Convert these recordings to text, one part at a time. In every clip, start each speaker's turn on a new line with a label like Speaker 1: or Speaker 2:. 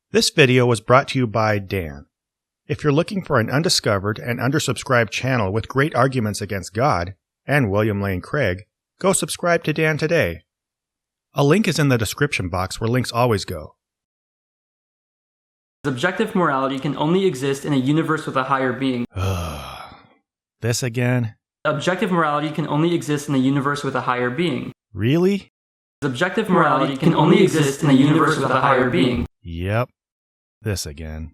Speaker 1: This video was brought to you by Dan. If you're looking for an undiscovered and undersubscribed channel with great arguments against God and William Lane Craig, go subscribe to Dan today. A link is in the description box where links always go.
Speaker 2: Objective morality can only exist in a universe with a higher being.
Speaker 1: This again?
Speaker 2: Objective morality can only exist in a universe with a higher being.
Speaker 1: Really?
Speaker 2: Objective morality can only exist in a universe with a higher being.
Speaker 1: Yep. This again.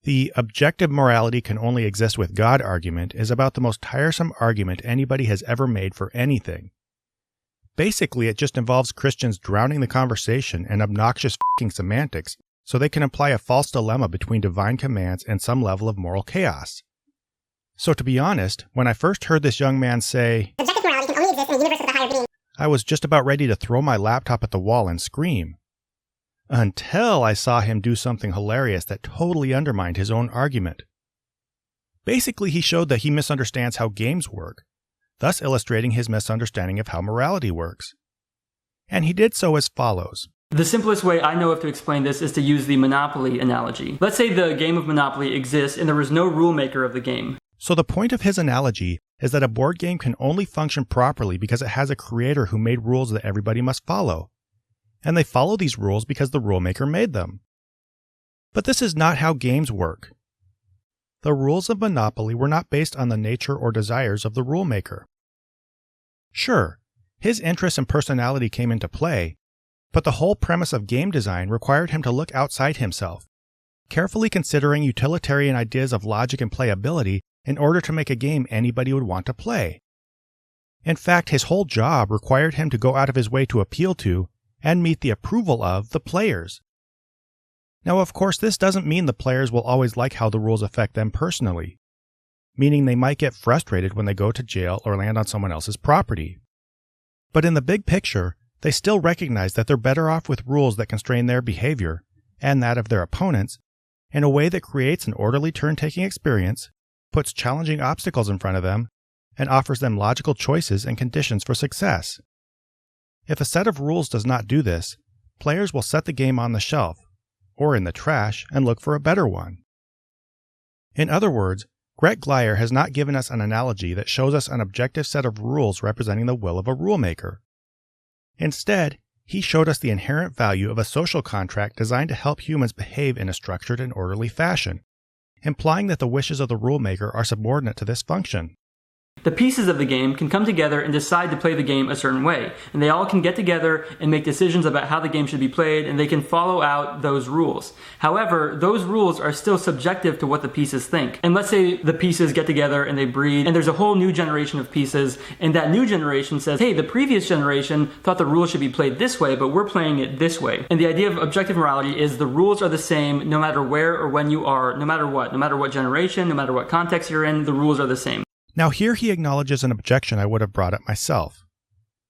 Speaker 1: The objective morality can only exist with God argument is about the most tiresome argument anybody has ever made for anything. Basically, it just involves Christians drowning the conversation in obnoxious f***ing semantics so they can imply a false dilemma between divine commands and some level of moral chaos. So to be honest, when I first heard this young man say, "Objective morality can only exist in a universe with a higher being," I was just about ready to throw my laptop at the wall and scream. Until I saw him do something hilarious that totally undermined his own argument. Basically, he showed that he misunderstands how games work, thus illustrating his misunderstanding of how morality works. And he did so as follows.
Speaker 2: The simplest way I know of to explain this is to use the Monopoly analogy. Let's say the game of Monopoly exists and there was no rule maker of the game.
Speaker 1: So the point of his analogy is that a board game can only function properly because it has a creator who made rules that everybody must follow. And they follow these rules because the rule maker made them. But this is not how games work. The rules of Monopoly were not based on the nature or desires of the rule maker. Sure, his interests and personality came into play, but the whole premise of game design required him to look outside himself, carefully considering utilitarian ideas of logic and playability in order to make a game anybody would want to play. In fact, his whole job required him to go out of his way to appeal to and meet the approval of the players. Now, of course, this doesn't mean the players will always like how the rules affect them personally, meaning they might get frustrated when they go to jail or land on someone else's property. But in the big picture, they still recognize that they're better off with rules that constrain their behavior, and that of their opponents, in a way that creates an orderly turn-taking experience, puts challenging obstacles in front of them, and offers them logical choices and conditions for success. If a set of rules does not do this, players will set the game on the shelf, or in the trash, and look for a better one. In other words, Gret Glyer has not given us an analogy that shows us an objective set of rules representing the will of a rule maker. Instead, he showed us the inherent value of a social contract designed to help humans behave in a structured and orderly fashion, implying that the wishes of the rule maker are subordinate to this function.
Speaker 2: The pieces of the game can come together and decide to play the game a certain way, and they all can get together and make decisions about how the game should be played, and they can follow out those rules. However, those rules are still subjective to what the pieces think. And let's say the pieces get together and they breed, and there's a whole new generation of pieces, and that new generation says, hey, the previous generation thought the rules should be played this way, but we're playing it this way. And the idea of objective morality is the rules are the same no matter where or when you are, no matter what generation, no matter what context you're in, the rules are the same.
Speaker 1: Now here he acknowledges an objection I would have brought up myself,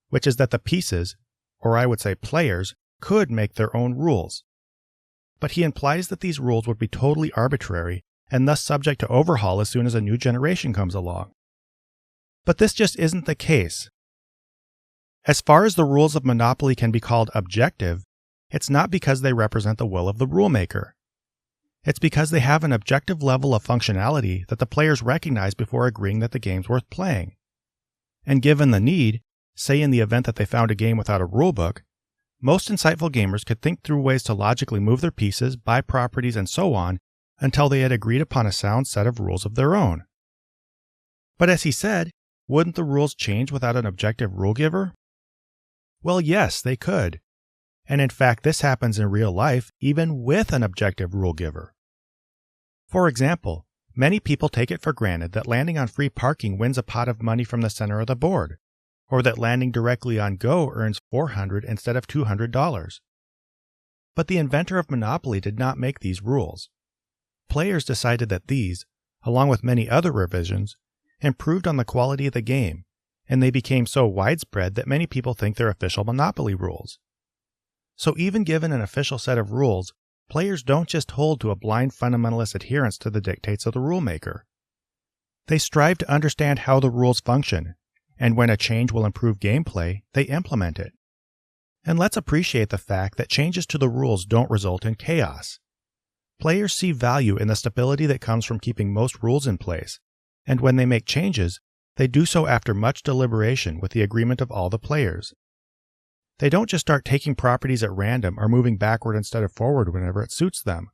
Speaker 1: which is that the pieces, or I would say players, could make their own rules. But he implies that these rules would be totally arbitrary and thus subject to overhaul as soon as a new generation comes along. But this just isn't the case. As far as the rules of Monopoly can be called objective, it's not because they represent the will of the rule maker. It's because they have an objective level of functionality that the players recognize before agreeing that the game's worth playing. And given the need, say in the event that they found a game without a rulebook, most insightful gamers could think through ways to logically move their pieces, buy properties, and so on until they had agreed upon a sound set of rules of their own. But as he said, wouldn't the rules change without an objective rule giver? Well, yes, they could. And in fact, this happens in real life, even with an objective rule giver. For example, many people take it for granted that landing on free parking wins a pot of money from the center of the board, or that landing directly on Go earns $400 instead of $200. But the inventor of Monopoly did not make these rules. Players decided that these, along with many other revisions, improved on the quality of the game, and they became so widespread that many people think they're official Monopoly rules. So even given an official set of rules, players don't just hold to a blind fundamentalist adherence to the dictates of the rule maker. They strive to understand how the rules function, and when a change will improve gameplay, they implement it. And let's appreciate the fact that changes to the rules don't result in chaos. Players see value in the stability that comes from keeping most rules in place, and when they make changes, they do so after much deliberation with the agreement of all the players. They don't just start taking properties at random or moving backward instead of forward whenever it suits them.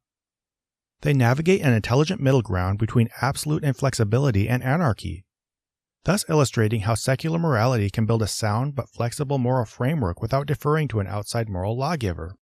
Speaker 1: They navigate an intelligent middle ground between absolute inflexibility and anarchy, thus illustrating how secular morality can build a sound but flexible moral framework without deferring to an outside moral lawgiver.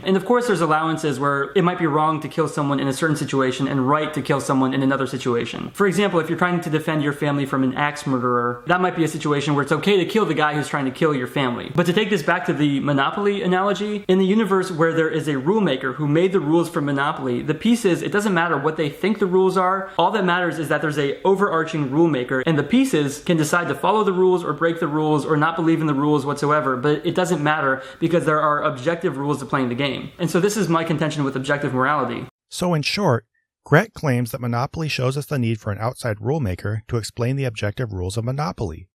Speaker 2: And of course, there's allowances where it might be wrong to kill someone in a certain situation and right to kill someone in another situation. For example, if you're trying to defend your family from an axe murderer, that might be a situation where it's okay to kill the guy who's trying to kill your family. But to take this back to the Monopoly analogy, in the universe where there is a rule maker who made the rules for Monopoly, the pieces, it doesn't matter what they think the rules are. All that matters is that there's a overarching rule maker, and the pieces can decide to follow the rules or break the rules or not believe in the rules whatsoever, but it doesn't matter because there are objective rules to playing the game. And so this is my contention with objective morality.
Speaker 1: So in short, Gret claims that Monopoly shows us the need for an outside rule maker to explain the objective rules of Monopoly.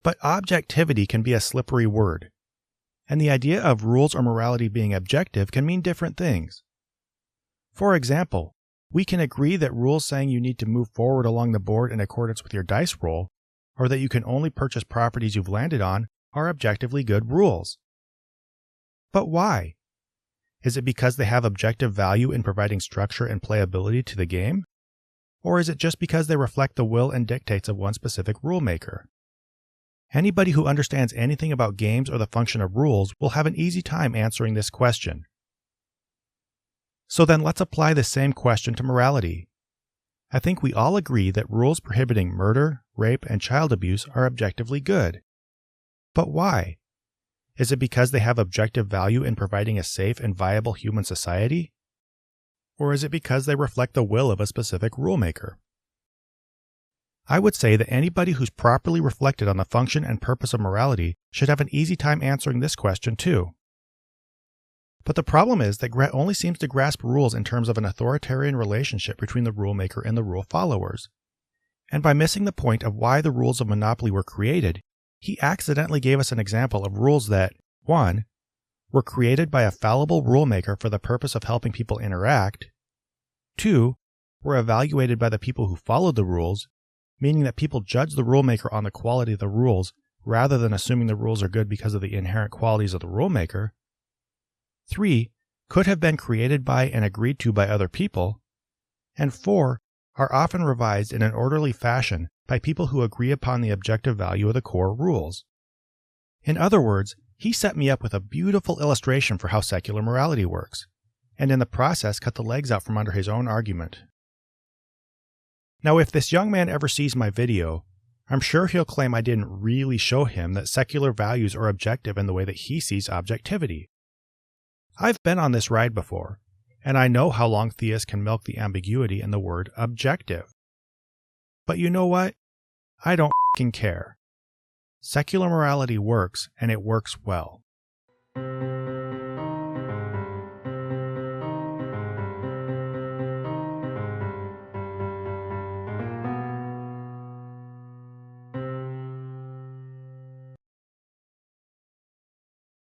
Speaker 1: But objectivity can be a slippery word, and the idea of rules or morality being objective can mean different things. For example, we can agree that rules saying you need to move forward along the board in accordance with your dice roll, or that you can only purchase properties you've landed on, are objectively good rules. But why? Is it because they have objective value in providing structure and playability to the game? Or is it just because they reflect the will and dictates of one specific rule maker? Anybody who understands anything about games or the function of rules will have an easy time answering this question. So then let's apply the same question to morality. I think we all agree that rules prohibiting murder, rape, and child abuse are objectively good. But why? Is it because they have objective value in providing a safe and viable human society? Or is it because they reflect the will of a specific rulemaker? I would say that anybody who's properly reflected on the function and purpose of morality should have an easy time answering this question too. But the problem is that Gret only seems to grasp rules in terms of an authoritarian relationship between the rulemaker and the rule followers. And by missing the point of why the rules of Monopoly were created, he accidentally gave us an example of rules that, 1. Were created by a fallible rulemaker for the purpose of helping people interact, 2. Were evaluated by the people who followed the rules, meaning that people judge the rulemaker on the quality of the rules rather than assuming the rules are good because of the inherent qualities of the rulemaker, 3. Could have been created by and agreed to by other people, and 4. Are often revised in an orderly fashion by people who agree upon the objective value of the core rules. In other words, he set me up with a beautiful illustration for how secular morality works, and in the process cut the legs out from under his own argument. Now, if this young man ever sees my video, I'm sure he'll claim I didn't really show him that secular values are objective in the way that he sees objectivity. I've been on this ride before, and I know how long theists can milk the ambiguity in the word objective. But you know what? I don't f***ing care. Secular morality works, and it works well.